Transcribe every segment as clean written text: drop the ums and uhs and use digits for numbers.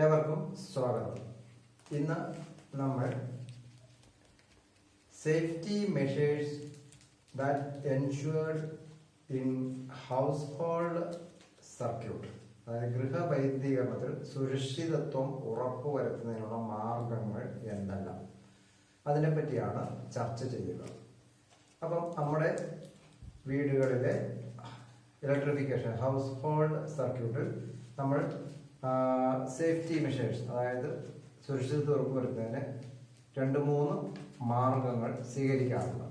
ഏവർക്കും സ്വാഗതം. ഇന്ന് നമ്മൾ safety measures that ensured in house hold circuit, അതായത് ഗൃഹവൈദ്യീകരണത്തിൽ സുരക്ഷിതത്വം ഉറപ്പുവരുത്തുന്നതിനുള്ള മാർഗങ്ങൾ എന്തെല്ലാം, അതിനെപ്പറ്റിയാണ് ചർച്ച ചെയ്യുക. അപ്പം നമ്മുടെ വീടുകളിലെ ഇലക്ട്രിഫിക്കേഷൻ ഹൗസ് ഹോൾഡ് സർക്യൂട്ടിൽ നമ്മൾ സേഫ്റ്റി മെഷേഴ്സ്, അതായത് സുരക്ഷിതത്വം ഉറപ്പുവരുത്തുന്നതിന് 2-3 മാർഗങ്ങൾ സ്വീകരിക്കാറുണ്ട്.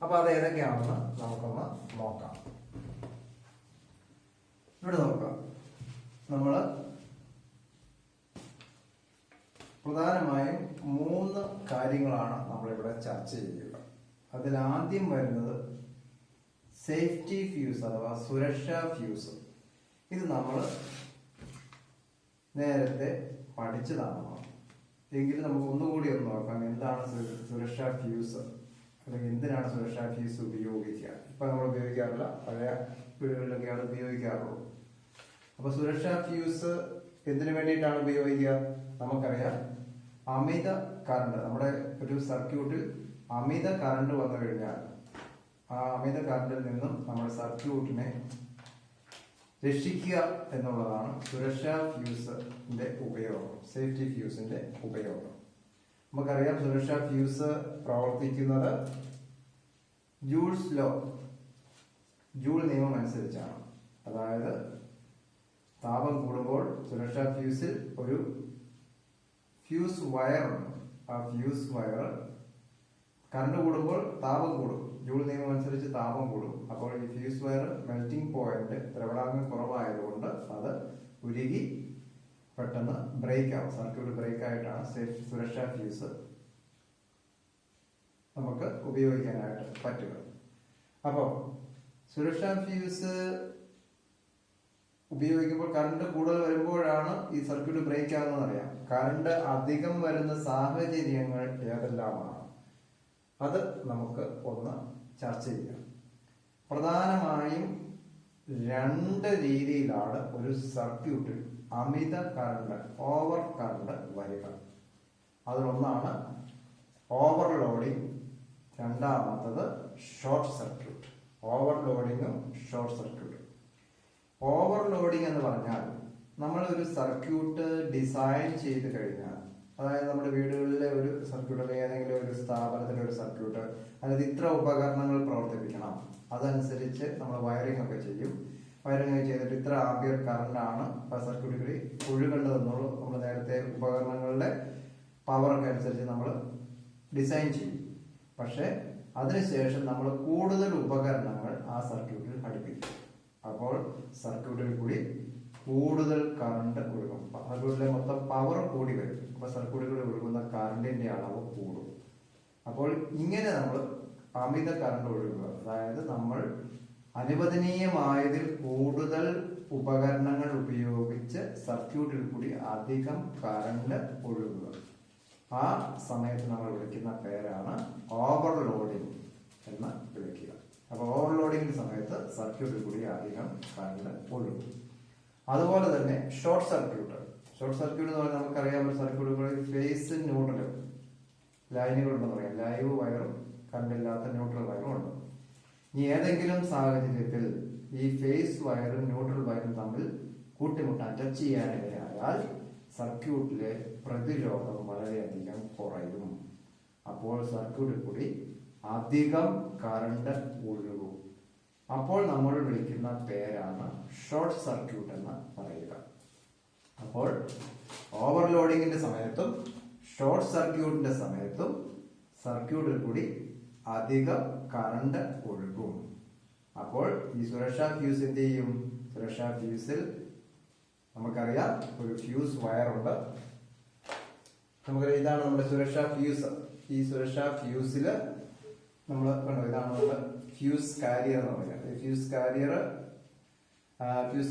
അപ്പോൾ അത് ഏതൊക്കെയാണെന്ന് നമുക്കൊന്ന് നോക്കാം. ഇവിടെ നോക്കാം. നമ്മൾ പ്രധാനമായും 3 കാര്യങ്ങളാണ് നമ്മളിവിടെ ചർച്ച ചെയ്യുക. അതിലാദ്യം വരുന്നത് സേഫ്റ്റി ഫ്യൂസ് അഥവാ സുരക്ഷാ ഫ്യൂസ്. ഇത് നമ്മൾ നേരത്തെ പഠിച്ചതാണ്. എങ്കിലും നമുക്ക് ഒന്നുകൂടി ഒന്ന് നോക്കാം, എന്താണ് സുരക്ഷാ ഫ്യൂസ്, അല്ലെങ്കിൽ എന്തിനാണ് സുരക്ഷാ ഫ്യൂസ് ഉപയോഗിക്കുക. ഇപ്പം നമ്മൾ ഉപയോഗിക്കാറില്ല, പഴയ വീടുകളിലൊക്കെയാണ് ഉപയോഗിക്കാറുള്ളൂ. അപ്പോൾ സുരക്ഷാ ഫ്യൂസ് എന്തിനു വേണ്ടിയിട്ടാണ് ഉപയോഗിക്കുക? നമുക്കറിയാം, അമിത കറണ്ട്, നമ്മുടെ ഒരു സർക്യൂട്ടിൽ അമിത കറണ്ട് വന്നു കഴിഞ്ഞാൽ ആ അമിത കറണ്ടിൽ നിന്നും നമ്മുടെ സർക്യൂട്ടിനെ രക്ഷിക്കുക എന്നുള്ളതാണ് സുരക്ഷാ ഫ്യൂസിന്റെ ഉപയോഗം, സേഫ്റ്റി ഫ്യൂസിന്റെ ഉപയോഗം. നമുക്കറിയാം, സുരക്ഷാ ഫ്യൂസ് പ്രവർത്തിക്കുന്നത് ജൂൾ നിയമം അനുസരിച്ചാണ്. അതായത് താപം കൂടുമ്പോൾ സുരക്ഷാ ഫ്യൂസിൽ ഒരു ഫ്യൂസ് വയറുണ്ട്. ആ ഫ്യൂസ് വയർ കറണ്ട് കൂടുമ്പോൾ താപം കൂടും, ജൂൾ നിയമം അനുസരിച്ച് താപം കൂടും. അപ്പോൾ ഈ ഫ്യൂസ് വയർ മെൽറ്റിംഗ് പോയിന്റ്, ദ്രവണാംഗം കുറവായതുകൊണ്ട് അത് ഉരുകി പെട്ടെന്ന് ബ്രേക്ക് ആവും. സർക്യൂട്ട് ബ്രേക്ക് ആയിട്ടാണ് സുരക്ഷാ ഫ്യൂസ് നമുക്ക് ഉപയോഗിക്കാനായിട്ട് പറ്റുക. അപ്പോൾ സുരക്ഷാ ഫ്യൂസ് ഉപയോഗിക്കുമ്പോൾ കറണ്ട് കൂടുതൽ വരുമ്പോഴാണ് ഈ സർക്യൂട്ട് ബ്രേക്ക് ആകുന്നതെന്ന് അറിയാം. കറണ്ട് അധികം വരുന്ന സാഹചര്യങ്ങൾ ഏതെല്ലാമാണ്, അത് നമുക്ക് ഒന്ന് ചർച്ച ചെയ്യാം. പ്രധാനമായും 2 രീതിയിലാണ് ഒരു സർക്യൂട്ടിൽ അമിത കറണ്ട്, ഓവർ കറണ്ട് വരിക. അതിലൊന്നാണ് ഓവർലോഡിങ്, രണ്ടാമത്തത് ഷോർട്ട് സർക്യൂട്ട്. ഓവർലോഡിങ്ങും ഷോർട്ട് സർക്യൂട്ടും. ഓവർലോഡിങ് എന്ന് പറഞ്ഞാൽ നമ്മൾ ഒരു സർക്യൂട്ട് ഡിസൈൻ ചെയ്ത് കഴിഞ്ഞാൽ, അതായത് നമ്മുടെ വീടുകളിലെ ഒരു സർക്യൂട്ട് അല്ലെങ്കിൽ ഏതെങ്കിലും ഒരു സ്ഥാപനത്തിലെ ഒരു സർക്യൂട്ട്, അതായത് ഇത്ര ഉപകരണങ്ങൾ പ്രവർത്തിപ്പിക്കണം, അതനുസരിച്ച് നമ്മൾ വയറിംഗ് ഒക്കെ ചെയ്യും. വയറിംഗ് ചെയ്തിട്ട് ഇത്ര ആംപിയർ കറണ്ടാണ് ആ സർക്യൂട്ടിൽ ഒഴുകേണ്ടതെന്നുള്ളൂ നമ്മൾ നേരത്തെ ഉപകരണങ്ങളുടെ പവറൊക്കെ അനുസരിച്ച് നമ്മൾ ഡിസൈൻ ചെയ്യും. പക്ഷെ അതിനുശേഷം നമ്മൾ കൂടുതൽ ഉപകരണങ്ങൾ ആ സർക്യൂട്ടിൽ ഘടിപ്പിക്കും. അപ്പോൾ സർക്യൂട്ടിൽ കൂടി കൂടുതൽ കറണ്ട് ഒഴുകും. സർക്യൂട്ടിലെ മൊത്തം പവർ കൂടി വരും. അപ്പൊ സർക്യൂട്ടുകളിൽ ഒഴുകുന്ന കറണ്ടിന്റെ അളവ് കൂടും. അപ്പോൾ ഇങ്ങനെ നമ്മൾ അമിത കറണ്ട് ഒഴുകുക, അതായത് നമ്മൾ അനുവദനീയമായതിൽ കൂടുതൽ ഉപകരണങ്ങൾ ഉപയോഗിച്ച് സർക്യൂട്ടിൽ കൂടി അധികം കറണ്ട് ഒഴുകുക, ആ സമയത്ത് നമ്മൾ വിളിക്കുന്ന പേരാണ് ഓവർലോഡിങ് എന്ന് വിളിക്കുക. അപ്പോൾ ഓവർലോഡിങ്ങിന്റെ സമയത്ത് സർക്യൂട്ടിൽ കൂടി അധികം കറണ്ട് ഒഴുകും. അതുപോലെ തന്നെ ഷോർട്ട് സർക്യൂട്ട്. ഷോർട്ട് സർക്യൂട്ട് എന്ന് പറഞ്ഞാൽ നമുക്കറിയാം, സർക്യൂട്ടുകളിൽ ഫേസ് ന്യൂട്രൽ ലൈനുകളുണ്ടെന്ന് പറയാം. ലൈവ് വയറും കറണ്ടില്ലാത്ത ന്യൂട്രൽ വയറും ഉണ്ട്. ഇനി ഏതെങ്കിലും സാഹചര്യത്തിൽ ഈ ഫേസ് വയറും ന്യൂട്രൽ വയറും തമ്മിൽ കൂട്ടിമുട്ടാൻ, ടച്ച് ചെയ്യാനിടയായാൽ സർക്യൂട്ടിലെ പ്രതിരോധം വളരെയധികം കുറയും. അപ്പോൾ സർക്യൂട്ടിൽ കൂടി അധികം കറണ്ട് ഒഴുകും. അപ്പോൾ നമ്മൾ വിളിക്കുന്ന പേരാണ് ഷോർട്ട് സർക്യൂട്ട് എന്ന് പറയുക. അപ്പോൾ ഓവർലോഡിങ്ങിന്റെ സമയത്തും ഷോർട്ട് സർക്യൂട്ടിന്റെ സമയത്തും സർക്യൂട്ടിൽ കൂടി അധികം കറണ്ട് ഒഴുകും. അപ്പോൾ ഈ സുരക്ഷാ ഫ്യൂസ് എന്ത് ചെയ്യും? സുരക്ഷാ ഫ്യൂസിൽ നമുക്കറിയാം, ഒരു ഫ്യൂസ് വയറുണ്ട്. നമുക്കറിയാം, ഇതാണ് നമ്മുടെ സുരക്ഷാ ഫ്യൂസ്. ഈ സുരക്ഷാ ഫ്യൂസില് നമ്മൾ കണ്ടോ, ഇതാണ് നമ്മുടെ ഫ്യൂസ് കാരിയർ എന്ന് പറയുന്നത്. ഫ്യൂസ്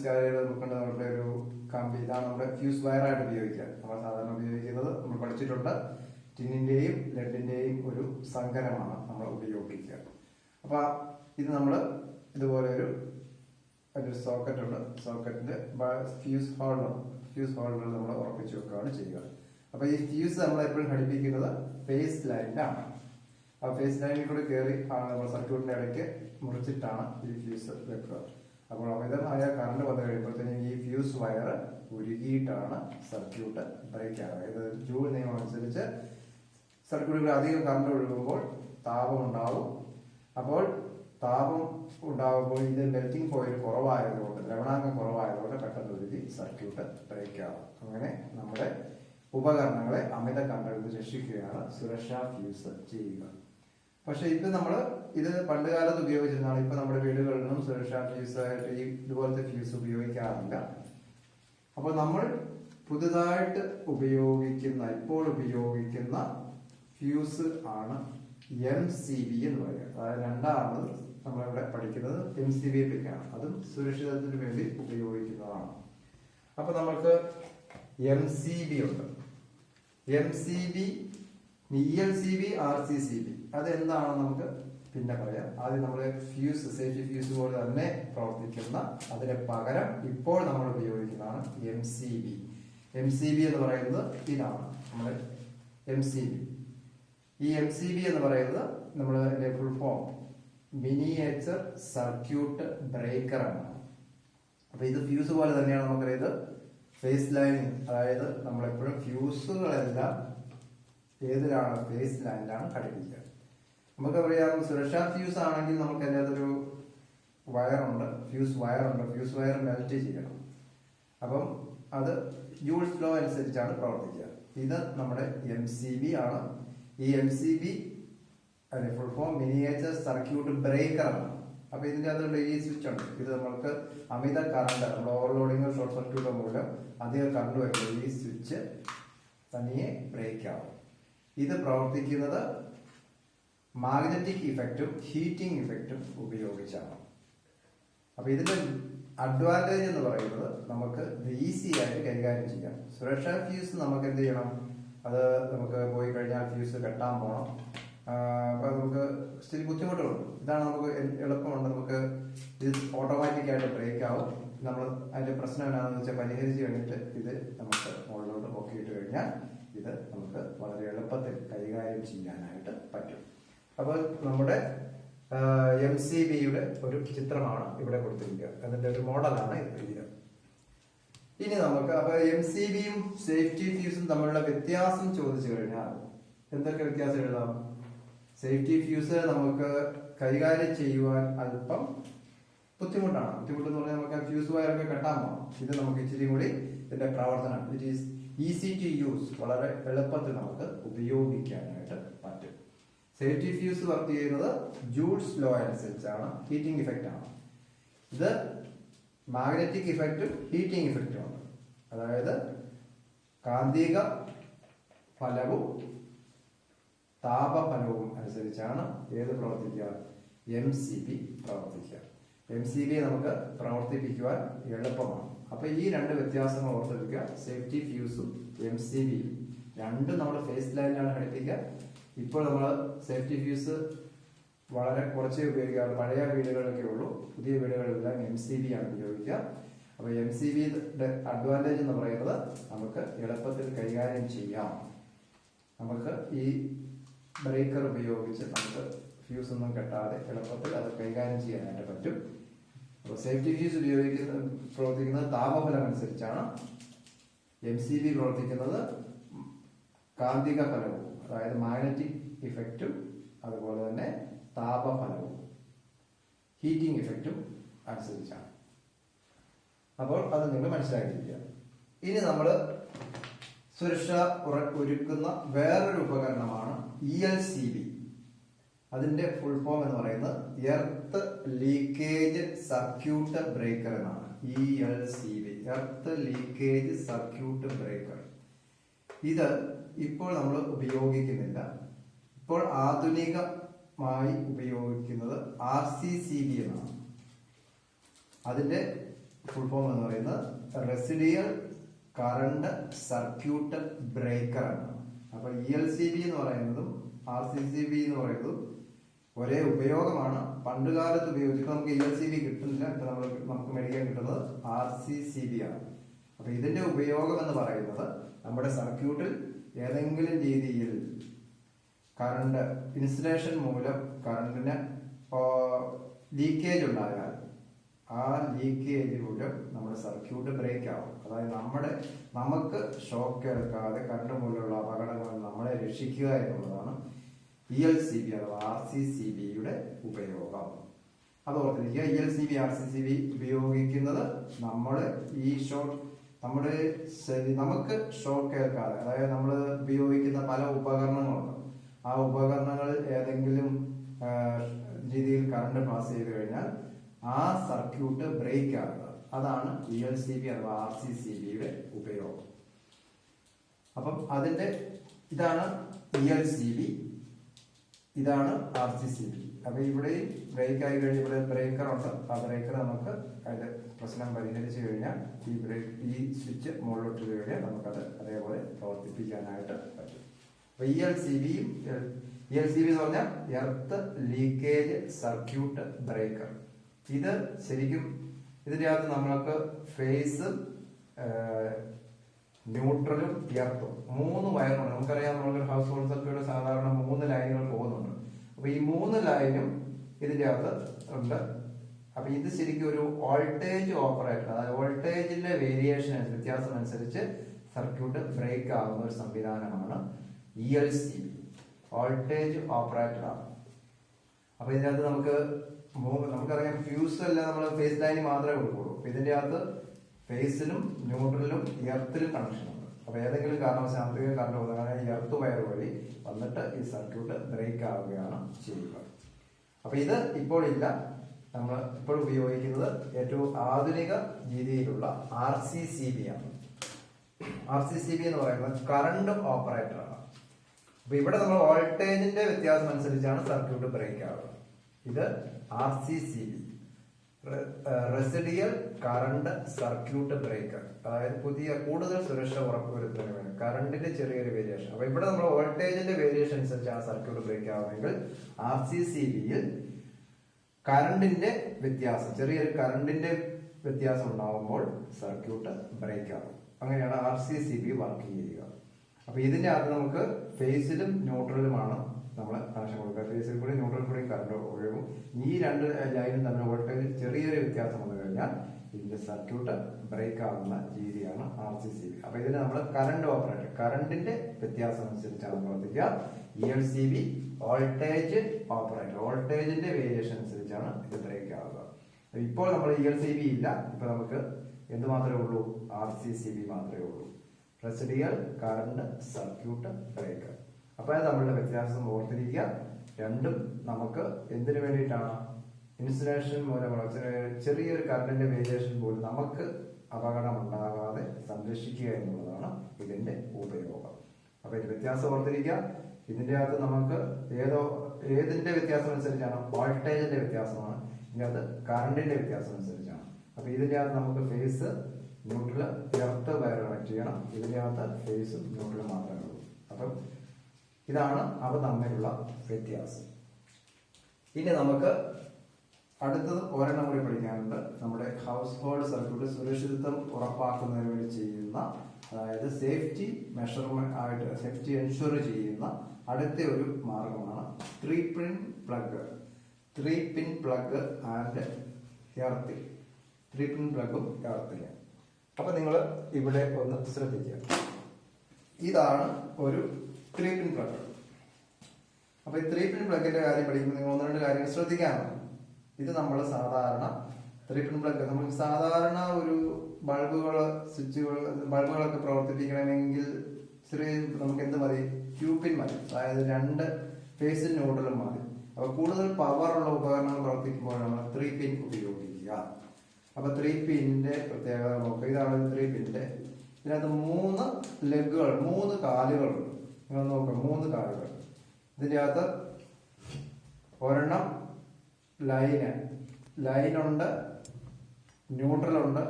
കാരിയർ നോക്കേണ്ടത് നമ്മുടെ ഒരു കമ്പി, ഇതാണ് നമ്മുടെ ഫ്യൂസ് വയറായിട്ട് ഉപയോഗിക്കുക. നമ്മൾ സാധാരണ ഉപയോഗിക്കുന്നത്, നമ്മൾ പഠിച്ചിട്ടുണ്ട്, ടിന്നിന്റെയും ലെഡിന്റെയും ഒരു സങ്കരമാണ് നമ്മൾ ഉപയോഗിക്കുക. അപ്പൊ ഇത് നമ്മൾ ഇതുപോലെ ഒരു അതിൻ്റെ സോക്കറ്റ് ഉണ്ട്. സോക്കറ്റിന്റെ ഫ്യൂസ് ഹോൾഡർ നമ്മൾ ഉറപ്പിച്ച് വെക്കുകയാണ് ചെയ്യുക. അപ്പൊ ഈ ഫ്യൂസ് നമ്മൾ എപ്പോഴും ഘടിപ്പിക്കുന്നത് ഫേസ് ലൈനിലാണ്. ആ ഫേസ് ലൈനിൽ കൂടി കയറി നമ്മൾ സർക്യൂട്ടിന്റെ ഇടയ്ക്ക് മുറിച്ചിട്ടാണ് ഈ ഫ്യൂസ് വെക്കുക. അപ്പോൾ അമിതമായ കറണ്ട് വന്നു കഴിയുമ്പോഴത്തേനും ഈ ഫ്യൂസ് വയർ ഉരുകിയിട്ടാണ് സർക്യൂട്ട് ബ്രേക്ക് ആവുക. ഇത് ജൂൾ നിയമം അനുസരിച്ച് സർക്യൂട്ടുകൾ അധികം കറണ്ട് ഒഴുകുമ്പോൾ താപം ഉണ്ടാവും. അപ്പോൾ താപം ഉണ്ടാകുമ്പോൾ ഇത് മെൽറ്റിംഗ് പോയിന്റ് കുറവായതുകൊണ്ട്, ദ്രവണാങ്കം കുറവായതുകൊണ്ട് പെട്ടെന്ന് ഉരുകി സർക്യൂട്ട് ബ്രേക്ക് ആവും. അങ്ങനെ നമ്മുടെ ഉപകരണങ്ങളെ അമിത കറണ്ടിൽ നിന്ന് രക്ഷിക്കുകയാണ് സുരക്ഷാ ഫ്യൂസ് ചെയ്യുക. പക്ഷെ ഇപ്പൊ നമ്മൾ ഇത് പണ്ട് കാലത്ത് ഉപയോഗിച്ചിരുന്നതാണ്. ഇപ്പൊ നമ്മുടെ വീടുകളിലും സുരക്ഷാ ഫ്യൂസ് ആയിട്ട് ഇതുപോലത്തെ ഫ്യൂസ് ഉപയോഗിക്കാറില്ല. അപ്പോൾ നമ്മൾ പുതുതായിട്ട് ഇപ്പോൾ ഉപയോഗിക്കുന്ന ഫ്യൂസ് ആണ് MCB എന്ന് പറയുക. അതായത് രണ്ടാമത് നമ്മളിവിടെ പഠിക്കുന്നത് MCB പറ്റിയാണ്. അതും സുരക്ഷിതത്വത്തിന് വേണ്ടി ഉപയോഗിക്കുന്നതാണ്. അപ്പൊ നമുക്ക് MCB ഉണ്ട്. MCB, ELCB, RCCB അതെന്താണെന്ന് നമുക്ക് പിന്നെ പറയാം. ആദ്യം നമ്മൾ ഫ്യൂസ്, സേഫ്റ്റി ഫ്യൂസ് പോലെ തന്നെ പ്രവർത്തിക്കുന്ന അതിന് പകരം ഇപ്പോൾ നമ്മൾ ഉപയോഗിക്കുന്നതാണ് MCB. MCB എന്ന് പറയുന്നത് ഇതാണ് നമ്മുടെ MCB. ഈ MCB എന്ന് പറയുന്നത് നമ്മൾ full form miniature circuit breaker ആണ്. അപ്പൊ ഇത് ഫ്യൂസ് പോലെ തന്നെയാണ് നമുക്കറിയത് ഫേസ് ലൈനിൽ, അതായത് നമ്മളെപ്പോഴും ഫ്യൂസുകളെല്ലാം ഏതിലാണ്? ഫേസ് ലൈനിലാണ് ഘടിപ്പിക്കുക. നമുക്കറിയാം സുരക്ഷാ ഫ്യൂസ് ആണെങ്കിൽ നമുക്ക് അതിനകത്തൊരു വയറുണ്ട്, ഫ്യൂസ് വയറുണ്ട്. ഫ്യൂസ് വയർ മെൽറ്റ് ചെയ്യണം. അപ്പം അത് ജൂൾസ് ലോ അനുസരിച്ചാണ് പ്രവർത്തിക്കുക. ഇത് നമ്മുടെ MCB ആണ്. ഈ MCB full form miniature circuit breaker ആണ്. അപ്പൊ ഇതിന്റെ അകത്തുള്ള ഈ സ്വിച്ച് ഉണ്ട്. ഇത് നമ്മൾക്ക് അമിത കറണ്ട്, നമ്മൾ ഓവർലോഡിങ്ങോ ഷോർട്ട് സർക്യൂട്ടോ മൂലം അധികം കറണ്ട് വരുമ്പോൾ ഈ സ്വിച്ച് തനിയെ ബ്രേക്ക് ആവും. ഇത് പ്രവർത്തിക്കുന്നത് മാഗ്നറ്റിക് ഇഫക്റ്റും ഹീറ്റിംഗ് ഇഫക്റ്റും ഉപയോഗിച്ചാണ്. അപ്പൊ ഇതിന്റെ അഡ്വാൻറ്റേജ് എന്ന് പറയുന്നത് നമുക്ക് ഈസി ആയിട്ട് കൈകാര്യം ചെയ്യാം. സുരക്ഷാ ഫ്യൂസ് നമുക്ക് എന്ത് ചെയ്യണം? അത് നമുക്ക് പോയി കഴിഞ്ഞാൽ ഫ്യൂസ് കെട്ടാൻ പോകണം. അപ്പൊ നമുക്ക് ഇച്ചിരി ബുദ്ധിമുട്ടുണ്ട്. ഇതാണ് നമുക്ക് എളുപ്പമുണ്ട്. നമുക്ക് ഇത് ഓട്ടോമാറ്റിക് ആയിട്ട് ബ്രേക്ക് ആവും. നമ്മൾ അതിന്റെ പ്രശ്നം എന്താണെന്ന് വെച്ചാൽ പരിഹരിച്ച് കഴിഞ്ഞിട്ട് ഇത് നമുക്ക് മുകളിലോട്ട് പൊക്കിയിട്ട് കഴിഞ്ഞാൽ ഇത് നമുക്ക് വളരെ എളുപ്പത്തിൽ കൈകാര്യം ചെയ്യാനായിട്ട് പറ്റും. അപ്പോൾ നമ്മുടെ MCBയുടെ ഒരു ചിത്രമാണ് ഇവിടെ കൊടുത്തിരിക്കുക. അതിന്റെ ഒരു മോഡലാണ് ഇത്. ഇനി നമുക്ക് അപ്പൊ MCBയും സേഫ്റ്റി ഫ്യൂസും തമ്മിലുള്ള വ്യത്യാസം ചോദിച്ചു കഴിഞ്ഞാൽ എന്തൊക്കെ വ്യത്യാസം എഴുതാം? സേഫ്റ്റി ഫ്യൂസ് നമുക്ക് കൈകാര്യം ചെയ്യുവാൻ അല്പം ബുദ്ധിമുട്ടാണ്. ബുദ്ധിമുട്ടെന്ന് പറഞ്ഞാൽ നമുക്ക് ഫ്യൂസ് വയറൊക്കെ കെട്ടാൻ പോകണം. ഇത് നമുക്ക് ഇച്ചിരി കൂടി ഇതിന്റെ പ്രവർത്തനം it is easy to use, വളരെ എളുപ്പത്തിൽ നമുക്ക് ഉപയോഗിക്കാനായിട്ട് പറ്റും. സേഫ്റ്റി ഫ്യൂസ് വർക്ക് ചെയ്യുന്നത് ജൂൾസ് ലോ അനുസരിച്ചാണ്, ഹീറ്റിംഗ് ഇഫക്റ്റ് ആണ്. ഇത് മാഗ്നറ്റിക് ഇഫക്റ്റും ഹീറ്റിംഗ് ഇഫക്റ്റും ആണ്. അതായത് കാന്തിക ഫലവും താപഫലവും അനുസരിച്ചാണ് ഏത് പ്രവർത്തിക്കുക? MCB പ്രവർത്തിക്കുക. MCB നമുക്ക് പ്രവർത്തിപ്പിക്കുവാൻ എളുപ്പമാണ്. അപ്പൊ ഈ രണ്ട് വ്യത്യാസങ്ങൾ ഓർത്തെടുക്കുക. സേഫ്റ്റി ഫ്യൂസും MCB രണ്ടും നമ്മൾ ഫേസ് ലൈനിലാണ് ഘടിപ്പിക്കുക. ഇപ്പോൾ നമ്മൾ സേഫ്റ്റി ഫ്യൂസ് വളരെ കുറച്ചേ ഉപയോഗിക്കാറ്. പഴയ വീടുകളിലൊക്കെ ഉള്ളൂ. പുതിയ വീടുകളിലെല്ലാം MCB ആണ് ഉപയോഗിക്കുക. അപ്പൊ MCBയുടെ അഡ്വാൻറ്റേജ് എന്ന് പറയുന്നത് നമുക്ക് എളുപ്പത്തിൽ കൈകാര്യം ചെയ്യാം. നമുക്ക് ഈ ബ്രേക്കർ ഉപയോഗിച്ച് നമുക്ക് ഫ്യൂസ് ഒന്നും കെട്ടാതെ എളുപ്പത്തിൽ അത് കൈകാര്യം ചെയ്യാനായിട്ട് പറ്റും. അപ്പോൾ സേഫ്റ്റി ഫ്യൂസ് പ്രവർത്തിക്കുന്നത് താപഫലം അനുസരിച്ചാണ്. MCB പ്രവർത്തിക്കുന്നത് കാന്തിക ഫലവും, അതായത് മാഗ്നറ്റിക് ഇഫക്റ്റും അതുപോലെ തന്നെ താപഫലവും ഹീറ്റിംഗ് ഇഫക്റ്റും അനുസരിച്ചാണ്. അപ്പോൾ അത് നിങ്ങൾ മനസ്സിലാക്കിയിരിക്കുക. ഇനി നമ്മൾ സുരക്ഷ ഒരുക്കുന്ന വേറൊരു ഉപകരണമാണ് ELCB. അതിന്റെ ഫുൾ ഫോം എന്ന് പറയുന്നത് എർത്ത് ലീക്കേജ് സർക്യൂട്ട് ബ്രേക്കർ എന്നാണ്. ELCB, earth leakage circuit breaker. ഇത് ഇപ്പോൾ നമ്മൾ ഉപയോഗിക്കുന്നില്ല. ഇപ്പോൾ ആധുനികമായി ഉപയോഗിക്കുന്നത് RCCB എന്നാണ്. അതിന്റെ ഫുൾ ഫോം എന്ന് പറയുന്നത് റെസിഡിയൽ കറണ്ട് സർക്യൂട്ട് ബ്രേക്കർ ആണ്. അപ്പൊ ELCB എന്ന് പറയുന്നതും RCCB എന്ന് പറയുന്നതും ഒരേ ഉപയോഗമാണ്. പണ്ട് കാലത്ത് ഉപയോഗിച്ചിട്ട് നമുക്ക് ELCB കിട്ടുന്നില്ല. ഇപ്പൊ നമുക്ക് മേടിക്കാൻ കിട്ടുന്നത് RCCB ആണ്. അപ്പൊ ഇതിന്റെ ഉപയോഗം എന്ന് പറയുന്നത് നമ്മുടെ സർക്യൂട്ടിൽ ഏതെങ്കിലും രീതിയിൽ കറണ്ട് ഇൻസുലേഷൻ മൂലം കറണ്ടിന് ലീക്കേജ് ഉണ്ടായാൽ ആ ലീക്കേജ് മൂലം നമ്മുടെ സർക്യൂട്ട് ബ്രേക്ക് ആവും. അതായത് നമുക്ക് ഷോക്ക് എടുക്കാതെ കറണ്ട് മൂലമുള്ള അപകടങ്ങളിൽ നമ്മളെ രക്ഷിക്കുക എന്നുള്ളതാണ് ELCB അഥവാ RCCBയുടെ ഉപയോഗം. അത് ഓർത്തിരിക്കുക. ELCB RCCB ഉപയോഗിക്കുന്നത് നമുക്ക് ഷോക്ക് ഏൽക്കാതെ, അതായത് നമ്മൾ ഉപയോഗിക്കുന്ന പല ഉപകരണങ്ങളുണ്ട്. ആ ഉപകരണങ്ങളിൽ ഏതെങ്കിലും രീതിയിൽ കറണ്ട് പാസ് ചെയ്ത് കഴിഞ്ഞാൽ ആ സർക്യൂട്ട് ബ്രേക്ക് ആകുക. അതാണ് ELCB അഥവാ RCCBയുടെ ഉപയോഗം. അപ്പം ഇതാണ് ELCB, ഇതാണ് RCCB. അപ്പൊ ഇവിടെ ബ്രേക്ക് ആയി കഴിഞ്ഞ് ഇവിടെ ബ്രേക്കർ ഉണ്ട്. ആ ബ്രേക്കർ നമുക്ക് അതിന്റെ പ്രശ്നം പരിഹരിച്ചു കഴിഞ്ഞാൽ ഈ സ്വിച്ച് മുകളിലോട്ട് കഴിഞ്ഞാൽ നമുക്കത് അതേപോലെ പ്രവർത്തിപ്പിക്കാനായിട്ട് പറ്റും. അപ്പൊ ELCB എന്ന് പറഞ്ഞാൽ എർത്ത് ലീക്കേജ് സർക്യൂട്ട് ബ്രേക്കർ. ഇത് ശരിക്കും ഇതിന്റെ അകത്ത് നമ്മൾക്ക് ഫേസും ന്യൂട്രലും എർത്തും 3 വയറുണ്ട്. നമുക്കറിയാം, നമ്മുടെ ഹൗസ് ഹോൾഡ് സർക്യൂട്ട് സാധാരണ 3 ലൈനുകൾ പോകുന്നുണ്ട്. അപ്പൊ ഈ 3 ലൈനും ഇതിന്റെ അകത്ത് ഉണ്ട്. അപ്പൊ ഇത് ശരിക്കും ഒരു വോൾട്ടേജ് ഓപ്പറേറ്റർ, അതായത് വോൾട്ടേജിന്റെ വേരിയേഷൻ വ്യത്യാസം അനുസരിച്ച് സർക്യൂട്ട് ബ്രേക്ക് ആകുന്ന ഒരു സംവിധാനമാണ് ELCB, വോൾട്ടേജ് ഓപ്പറേറ്റർ ആണ്. അപ്പൊ ഇതിനകത്ത് നമുക്കറിയാം ഫ്യൂസ് എല്ലാം നമ്മൾ ഫേസ് ലൈനിൽ മാത്രമേ കൊടുക്കുള്ളൂ. അപ്പൊ ഇതിന്റെ അകത്ത് ഫേസിലും ന്യൂട്രലും എർത്തിലും കണക്ഷൻ ഉണ്ട്. അപ്പൊ ഏതെങ്കിലും കാരണവശാൽ ആന്തരിക കറണ്ട് പോകുന്ന എർത്ത് വയർ വഴി വന്നിട്ട് ഈ സർക്യൂട്ട് ബ്രേക്ക് ആവുകയാണ് ചെയ്യുക. അപ്പൊ ഇത് ഇപ്പോൾ ഇല്ല. നമ്മൾ ഇപ്പോൾ ഉപയോഗിക്കുന്നത് ഏറ്റവും ആധുനിക രീതിയിലുള്ള RCCB ആണ്. RCCB എന്ന് പറയുന്നത് കറണ്ട് ഓപ്പറേറ്റർ ആണ്. അപ്പൊ ഇവിടെ നമ്മൾ വോൾട്ടേജിന്റെ വ്യത്യാസം അനുസരിച്ചാണ് സർക്യൂട്ട് ബ്രേക്ക് ആവുക. ഇത് RCCB, residual current circuit breaker. അതായത് കൂടുതൽ സുരക്ഷ ഉറപ്പുവരുത്തുന്നതിന് വേണ്ടി കറണ്ടിന്റെ ചെറിയൊരു വേരിയേഷൻ. അപ്പൊ ഇവിടെ നമ്മൾ വോൾട്ടേജിന്റെ വേരിയേഷൻ അനുസരിച്ചാണ് സർക്യൂട്ട് ബ്രേക്ക് ആവുമെങ്കിൽ RCCBയിൽ കറണ്ടിന്റെ വ്യത്യാസം, ചെറിയൊരു കറണ്ടിന്റെ വ്യത്യാസം ഉണ്ടാകുമ്പോൾ സർക്യൂട്ട് ബ്രേക്ക് ആവും. അങ്ങനെയാണ് RCCB വർക്ക് ചെയ്യുക. അപ്പൊ ഇതിന്റെ അകത്ത് നമുക്ക് ഫേസിലും ന്യൂട്രലുമാണ് നമ്മൾ കണക്ഷൻ കൊടുക്കുക. ഫേസിൽ കൂടി ന്യൂട്രൽ കൂടി കറണ്ട് ഒഴുകും. ഈ 2 ലൈനും തമ്മിൽ വോൾട്ടേജ് ചെറിയൊരു വ്യത്യാസം വന്നു കഴിഞ്ഞാൽ ഇതിന്റെ സർക്യൂട്ട് ബ്രേക്ക് ആവുന്ന രീതിയാണ് RCCB. അപ്പൊ ഇതിന് നമ്മൾ കറണ്ട് ഓപ്പറേറ്റർ, കറണ്ടിന്റെ വ്യത്യാസം അനുസരിച്ചാണ് പ്രവർത്തിക്കുക. ELCB വോൾട്ടേജ് ഓപ്പറേറ്റർ, വോൾട്ടേജിന്റെ വേരിയേഷൻ അനുസരിച്ചാണ് ഇത് ബ്രേക്ക് ആവുക. ഇപ്പോൾ നമ്മൾ ELCB ഇല്ല. ഇപ്പൊ നമുക്ക് എന്ത് മാത്രമേ ഉള്ളൂ? RCCB മാത്രമേ ഉള്ളൂ, റെസിഡിയൽ കറണ്ട് സർക്യൂട്ട് ബ്രേക്കർ. അപ്പൊ നമ്മളുടെ വ്യത്യാസം ഓർത്തിരിക്കുക. രണ്ടും നമുക്ക് എന്തിനു വേണ്ടിയിട്ടാണ്? ഇൻസുലേഷൻ മൂലമുള്ള ചെറിയൊരു കറണ്ടിന്റെ വേരിയേഷൻ പോലും നമുക്ക് അപകടം ഉണ്ടാകാതെ സംരക്ഷിക്കുക എന്നുള്ളതാണ് ഇതിന്റെ ഉപയോഗം. അപ്പൊ ഇത് വ്യത്യാസം ഓർത്തിരിക്കുക. ഇതിന്റെ അകത്ത് നമുക്ക് ഏതിന്റെ വ്യത്യാസം അനുസരിച്ചാണ്? വോൾട്ടേജിന്റെ വ്യത്യാസമാണ്. ഇതിന്റെ അകത്ത് കറണ്ടിന്റെ വ്യത്യാസം അനുസരിച്ചാണ്. അപ്പൊ ഇതിന്റെ അകത്ത് നമുക്ക് phase, neutral, earth wire connect ചെയ്യണം. ഇതിന്റെ അകത്ത് ഫേസും ന്യൂട്രലും മാത്രമേ ഉള്ളൂ. അപ്പം ഇതാണ് അവ തമ്മിലുള്ള വ്യത്യാസം. ഇനി നമുക്ക് അടുത്തത് ഒരെണ്ണം കൂടി പഠിക്കാനുണ്ട്. നമ്മുടെ ഹൗസ് ഹോൾഡ് സർക്യൂട്ട് സുരക്ഷിതത്വം ഉറപ്പാക്കുന്നതിന് വേണ്ടി ചെയ്യുന്ന, അതായത് സേഫ്റ്റി മെഷർമെന്റ് ആയിട്ട് സേഫ്റ്റി എൻഷുർ ചെയ്യുന്ന അടുത്ത ഒരു മാർഗമാണ് 3-pin plug. 3-pin plug and earthing. 3-pin പ്ലഗും എർത്തിങ്. അപ്പൊ നിങ്ങൾ ഇവിടെ ഒന്ന് ശ്രദ്ധിക്കുക. ഇതാണ് ഒരു 3-pin പ്ലഗ്. അപ്പൊ ഈ 3-pin പ്ലഗിന്റെ കാര്യം പഠിക്കുമ്പോൾ നിങ്ങൾ 1-2 കാര്യങ്ങൾ ശ്രദ്ധിക്കാനുണ്ട്. ഇത് നമ്മൾ സാധാരണ 3-pin പ്ലഗ്, നമ്മൾ സാധാരണ ഒരു ബൾബുകളൊക്കെ പ്രവർത്തിപ്പിക്കണമെങ്കിൽ നമുക്ക് എന്ത് മതി? 2-pin മതി. അതായത് 2 ഫേസും ന്യൂട്രലും മതി. അപ്പൊ കൂടുതൽ പവറുള്ള ഉപകരണങ്ങൾ പ്രവർത്തിക്കുമ്പോഴാണ് 3-pin ഉപയോഗിക്കുക. അപ്പൊ 3-pinന്റെ പ്രത്യേകത നോക്കുക. ഇതാണ് 3-pinന്റെ. ഇതിനകത്ത് 3 ലെഗുകൾ, 3 കാലുകളുണ്ട്. നിങ്ങൾ നോക്കുക, 3 കാലുകൾ. ഇതിന്റെ അകത്ത് ഒരെണ്ണം ലൈനുണ്ട്, ന്യൂട്രലുണ്ട്,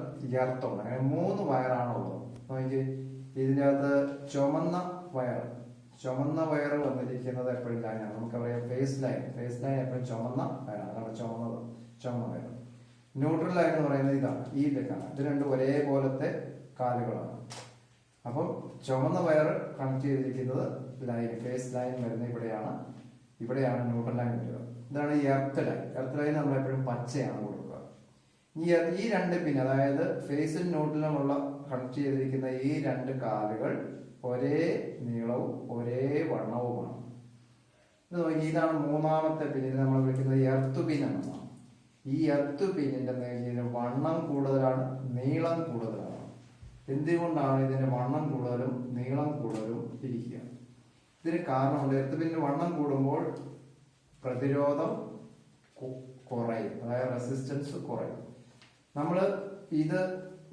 എർത്തുണ്ട്. അങ്ങനെ 3 വയറാണുള്ളത്. നോക്കി, ഇതിന്റെ അകത്ത് ചുമന്ന വയർ, ചുമന്ന വയർ വന്നിരിക്കുന്നത് എപ്പോഴും ലൈനാണ്. നമുക്കറിയാം ഫേസ് ലൈൻ എപ്പോഴും ചുമന്ന വയറാണ്, അതാണ് ചുമന്ന വയർ. ന്യൂട്രൽ ലൈൻ എന്ന് പറയുന്നത് ഇതാണ്, ഈ ലെക്കാണ്. ഇത് രണ്ടും ഒരേപോലത്തെ കാലുകളാണ്. അപ്പം ചുമന്ന വയർ കണക്ട് ചെയ്തിരിക്കുന്നത് ലൈൻ, ഫേസ് ലൈൻ വരുന്നത് ഇവിടെയാണ് ന്യൂട്രൽ ലൈൻ വരിക. ഇതാണ് ഈ എർത്ത് ലൈൻ നമ്മൾ എപ്പോഴും പച്ചയാണ് കൊടുക്കുക. ഈ രണ്ട് പിൻ, അതായത് ഫേസും ന്യൂട്രലുമുള്ള കണക്ട് ചെയ്തിരിക്കുന്ന ഈ രണ്ട് കാലുകൾ ഒരേ നീളവും ഒരേ വണ്ണവുമാണ്. ഇത് നോക്കി, ഇതാണ് മൂന്നാമത്തെ പിന്നിൽ നമ്മൾ വിളിക്കുന്നത് എർത്ത് പിൻ എന്നാണ്. ഈ എർത്ത് പിന്നിന്റെ വണ്ണം കൂടുതലാണ്, നീളം കൂടുതലാണ്. എന്തുകൊണ്ടാണ് ഇതിന്റെ വണ്ണം കൂടുതലും നീളം കൂടുതലും ഇരിക്കുക? ഇതിന് കാരണമുണ്ട്. എർത്ത് പിന്നിന് വണ്ണം കൂടുമ്പോൾ പ്രതിരോധം കുറയും, അതായത് റെസിസ്റ്റൻസ് കുറയും.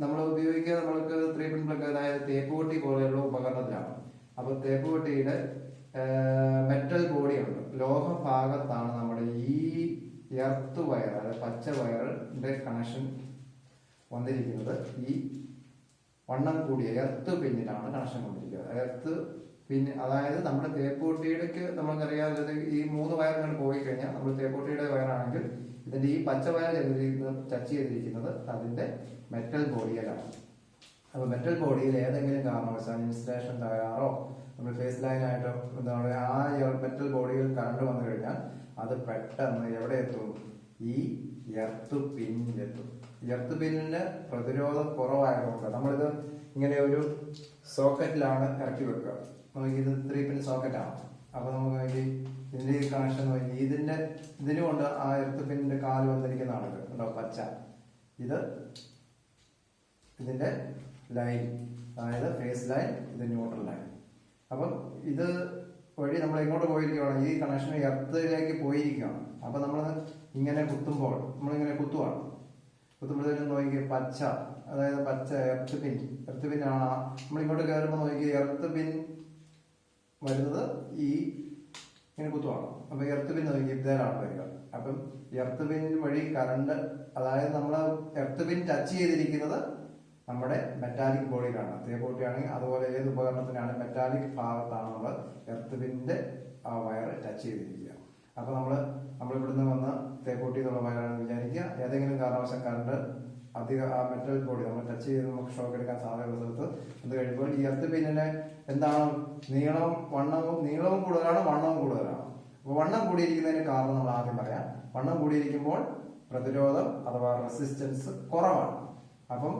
നമ്മൾ ഉപയോഗിക്കുക നമ്മൾക്ക് 3 പിൻ പ്ലഗ്, അതായത് തേപ്പുപെട്ടി പോലെയുള്ള ഉപകരണത്തിലാണ്. അപ്പൊ തേപ്പുപെട്ടിയുടെ മെറ്റൽ ബോഡി ഉണ്ട്, ലോഹഭാഗത്താണ് നമ്മുടെ ഈ എർത്ത് വയർ, അതായത് പച്ച വയറിന്റെ കണക്ഷൻ വന്നിരിക്കുന്നത്. ഈ വണ്ണം കൂടിയ എർത്ത് പിന്നിലാണ് കണക്ഷൻ കൊണ്ടിരിക്കുന്നത്. എർത്ത് പിന്നെ അതായത് നമ്മുടെ തേപ്പുപെട്ടിയിലേക്ക് നമുക്കറിയാം, ഈ 3 വയറുകൾ പോയി കഴിഞ്ഞാൽ നമ്മൾ തേപ്പുപെട്ടിയുടെ വയറാണെങ്കിൽ ഇതിന്റെ ഈ പച്ച വയർ ടച്ച് ചെയ്തിരിക്കുന്നത് അതിന്റെ മെറ്റൽ ബോഡിയിലാണ്. അപ്പൊ മെറ്റൽ ബോഡിയിൽ ഏതെങ്കിലും കാരണവശാൽ ഇൻസുലേഷൻ തകരാറോ നമ്മൾ ഫേസ് ലൈനായിട്ടോ എന്താണ് ആ മെറ്റൽ ബോഡിയിൽ കറണ്ട് വന്നു കഴിഞ്ഞാൽ അത് പെട്ടെന്ന് എവിടെ എത്തും? ഈ എർത്ത് പിന്നിലെത്തും. എർത്ത് പിന്നിന് പ്രതിരോധം കുറവായതുകൊണ്ട് നമ്മളിത് ഇങ്ങനെ ഒരു സോക്കറ്റിലാണ് ഇറക്കി വെക്കുക. നമുക്ക് ഇത് 3 പിൻ സോക്കറ്റാണ്. അപ്പൊ നമുക്ക് ഇതിന്റെ ഈ കണക്ഷൻ നോക്കി, ഇതിനുകൊണ്ട് ആ എർത്ത് പിന്നിന്റെ കാല് വന്നിരിക്കുന്നതാണ് കേട്ടോ പച്ച. ഇതിന്റെ ലൈൻ, അതായത് ഫേസ് ലൈൻ, ഇത് ന്യൂട്രൽ ലൈൻ. അപ്പം ഇത് വഴി നമ്മൾ എങ്ങോട്ട് പോയിരിക്കുകയാണ്? ഈ കണക്ഷൻ എർത്തിലേക്ക് പോയിരിക്കുകയാണ്. അപ്പൊ നമ്മൾ ഇങ്ങനെ കുത്തുമ്പോൾ നമ്മളിങ്ങനെ കുത്തുമ്പോഴത്തേക്കും നോക്കി പച്ച, അതായത് പച്ച എർത്ത് പിന്നാണ്. നമ്മൾ ഇങ്ങോട്ട് കയറുമ്പോൾ നോക്കി എർത്ത് പിൻ വരുന്നത് ഈ ഇങ്ങനെ കുത്തുവാണ്. അപ്പൊ എർത്ത് പിൻ നോക്കി ഇതിലാണ് വരിക. അപ്പം എർത്ത് പിൻ വഴി കറണ്ട്, അതായത് നമ്മൾ എർത്ത് പിൻ ടച്ച് ചെയ്തിരിക്കുന്നത് നമ്മുടെ മെറ്റാലിക് ബോഡിയിലാണ്. തേപ്പുപെട്ടിയാണെങ്കിൽ അതുപോലെ ഏത് ഉപകരണത്തിനാണ് മെറ്റാലിക് ഭാഗത്താണ് നമ്മൾ എർത്ത് പിന്നിന്റെ ആ വയർ ടച്ച് ചെയ്തിരിക്കുക. അപ്പൊ നമ്മൾ ഇവിടുന്ന് വന്ന് തേപ്പുപെട്ടി എന്നുള്ള വയറാണെന്ന് വിചാരിക്കുക. ഏതെങ്കിലും കാരണവശാൽ കറണ്ട് അധികം ആ മെറ്റൽ ബോഡി നമ്മൾ ടച്ച് ചെയ്ത് നമുക്ക് ഷോക്ക് എടുക്കാൻ സാധ്യതയുള്ള സ്ഥലത്ത് എന്ത് കഴിയുമ്പോൾ ഈ എർത്ത് പിന്നിന്റെ എന്താണ് നീളവും കൂടുതലാണ്, വണ്ണവും കൂടുതലാണ്. അപ്പൊ വണ്ണം കൂടിയിരിക്കുന്നതിന് കാരണം നമ്മൾ ആദ്യം പറയാം. വണ്ണം കൂടിയിരിക്കുമ്പോൾ പ്രതിരോധം അഥവാ റെസിസ്റ്റൻസ് കുറവാണ്. അപ്പം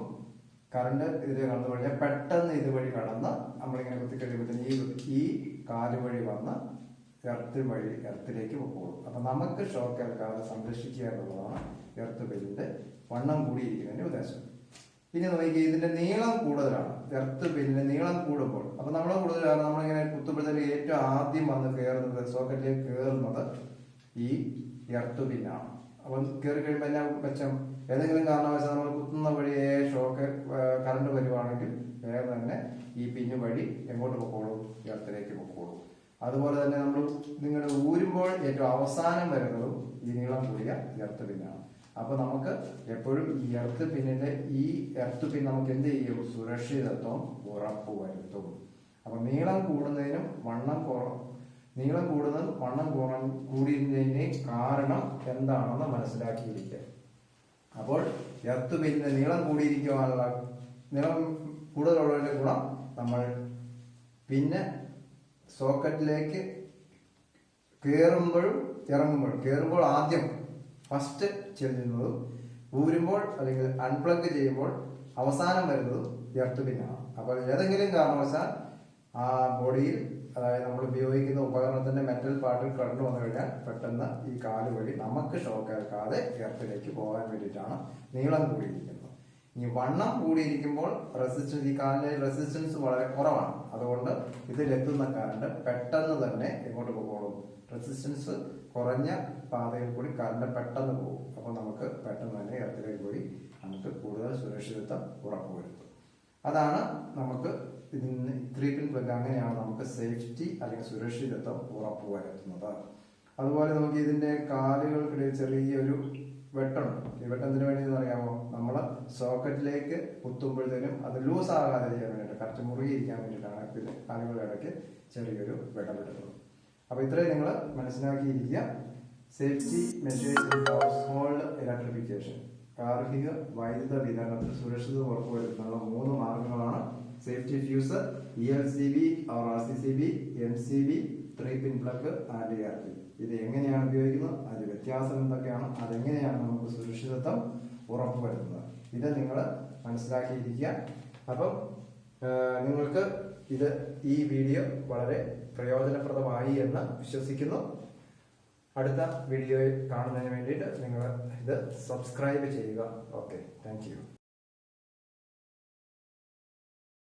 കറണ്ട് ഇതിൽ കടന്നു കഴിഞ്ഞാൽ പെട്ടെന്ന് ഇതുവഴി കടന്ന് നമ്മളിങ്ങനെ കുത്തിക്കഴിയുമ്പോഴത്തേന് ഈ കാല് വഴി വന്ന് എർത്തിലേക്ക് പോകും. അപ്പൊ നമുക്ക് ഷോക്ക് ഏൽക്കാതെ സംരക്ഷിക്കുക എന്നുള്ളതാണ് എർത്ത് പിന്നിന്റെ വണ്ണം കൂടിയിരിക്കുന്നതിന്റെ ഉദ്ദേശം. ഇനി നോക്കി, ഇതിന്റെ നീളം കൂടുതലാണ്. എർത്ത് പിന്നിന്റെ നീളം കൂടുമ്പോൾ അപ്പൊ നമ്മൾ കൂടുതലാണ് നമ്മളിങ്ങനെ കുത്തുമ്പോഴത്തേക്ക് ഏറ്റവും ആദ്യം വന്ന് കയറുന്നത്, സോക്കറ്റിലേക്ക് കയറുന്നത് ഈ എർത്ത് പിന്നാണ്. അപ്പൊ കയറി കഴിയുമ്പോൾ എന്നാ മെച്ചം? ഏതെങ്കിലും കാരണവശാൽ നമ്മൾ കുത്തുന്ന വഴിയെ ഷോക്ക് കറണ്ട് വരുവാണെങ്കിൽ വേറെ തന്നെ ഈ പിന്ന് വഴി എങ്ങോട്ട് പൊക്കോളും? എർത്തിലേക്ക് പൊക്കോളും. അതുപോലെ തന്നെ നിങ്ങൾ ഊരുമ്പോൾ ഏറ്റവും അവസാനം വരുന്നതും ഈ നീളം കൂടിയ എർത്ത് പിന്നാണ്. അപ്പൊ നമുക്ക് എപ്പോഴും ഈ എർത്ത് പിൻ നമുക്ക് എന്ത് ചെയ്യും? സുരക്ഷിതത്വം ഉറപ്പുവരുത്തും. അപ്പൊ നീളം കൂടുന്നതിനും വണ്ണം കൂടിയതിന്റെയും കാരണം എന്താണെന്ന് മനസ്സിലാക്കിയിരിക്കുക. അപ്പോൾ എർത്ത് പിന്നിന് നീളം കൂടിയിരിക്കുവാനുള്ള നീളം കൂടുതലുള്ളതിന്റെ ഗുണം നമ്മൾ പിന്നെ സോക്കറ്റിലേക്ക് കയറുമ്പോഴും കയറുമ്പോൾ ആദ്യം ഫസ്റ്റ് ചെല്ലുന്നതും ഊരുമ്പോൾ അല്ലെങ്കിൽ അൺപ്ലഗ് ചെയ്യുമ്പോൾ അവസാനം വരുന്നതും എർത്ത് പിന്നാണ്. അപ്പോൾ ഏതെങ്കിലും കാരണവശാൽ ആ ബോഡിയിൽ, അതായത് നമ്മൾ ഉപയോഗിക്കുന്ന ഉപകരണത്തിന്റെ മെറ്റൽ പാർട്ടിൽ കറണ്ട് വന്നു കഴിഞ്ഞാൽ പെട്ടെന്ന് ഈ കാല് വഴി നമുക്ക് ഷോക്ക് ഏൽക്കാതെ എർത്തിലേക്ക് പോകാൻ വേണ്ടിയിട്ടാണ് നീളം കൂടിയിരിക്കുന്നത്. ഇനി വണ്ണം കൂടിയിരിക്കുമ്പോൾ ഈ കാലിന്റെ റെസിസ്റ്റൻസ് വളരെ കുറവാണ്. അതുകൊണ്ട് ഇതിലെത്തുന്ന കറണ്ട് പെട്ടെന്ന് തന്നെ എങ്ങോട്ട് പോകും? റെസിസ്റ്റൻസ് കുറഞ്ഞ പാതയിൽ കൂടി കറണ്ട് പെട്ടെന്ന് പോകും. അപ്പൊ നമുക്ക് പെട്ടെന്ന് തന്നെ എർത്തിലേക്ക് പോയി നമുക്ക് കൂടുതൽ സുരക്ഷിതത്വം ഉറപ്പുവരുത്തും. അതാണ് നമുക്ക് ഇതിന് 3 പിൻ പ്ലഗ്. അങ്ങനെയാണ് നമുക്ക് സേഫ്റ്റി അല്ലെങ്കിൽ സുരക്ഷിതത്വം ഉറപ്പുവരുത്തുന്നത്. അതുപോലെ നമുക്ക് ഇതിന്റെ കാലുകൾക്കിടയിൽ ചെറിയൊരു വെട്ടുണ്ട്. ഈ വെട്ട് എന്തിനു വേണ്ടി അറിയാമോ? നമ്മൾ സോക്കറ്റിലേക്ക് കുത്തുമ്പോഴത്തേനും അത് ലൂസ് ആകാതെ ചെയ്യാൻ വേണ്ടിയിട്ട്, കറക്റ്റ് മുറുകിയിരിക്കാൻ വേണ്ടിയിട്ടാണ് പിന്നെ കാലുകളുടെ ഇടയ്ക്ക് ചെറിയൊരു വെട്ടമിടുന്നത്. അപ്പോൾ ഇത്രയും നിങ്ങൾ മനസ്സിലാക്കിയിരിക്കുക. Safety measures in household electrification, ഗാർഹിക വൈദ്യുത വിതരണത്തിൽ സുരക്ഷിതത ഉറപ്പുവരുത്തുന്ന 3 മാർഗങ്ങളാണ് safety fuse, ELCB or RCCB, MCB, 3-pin plug and ARP. ഇത് എങ്ങനെയാണ് ഉപയോഗിക്കുന്നത്, അതിന്റെ വ്യത്യാസം എന്തൊക്കെയാണ്, അതെങ്ങനെയാണ് നമുക്ക് സുരക്ഷിതത്വം ഉറപ്പുവരുത്തുന്നത്, ഇത് നിങ്ങൾ മനസ്സിലാക്കിയിരിക്കുക. അപ്പം നിങ്ങൾക്ക് ഈ വീഡിയോ വളരെ പ്രയോജനപ്രദമായി എന്ന് വിശ്വസിക്കുന്നു. അടുത്ത വീഡിയോയിൽ കാണുന്നതിന് വേണ്ടിയിട്ട് നിങ്ങൾ ഇത് സബ്സ്ക്രൈബ് ചെയ്യുക. Okay, thank you.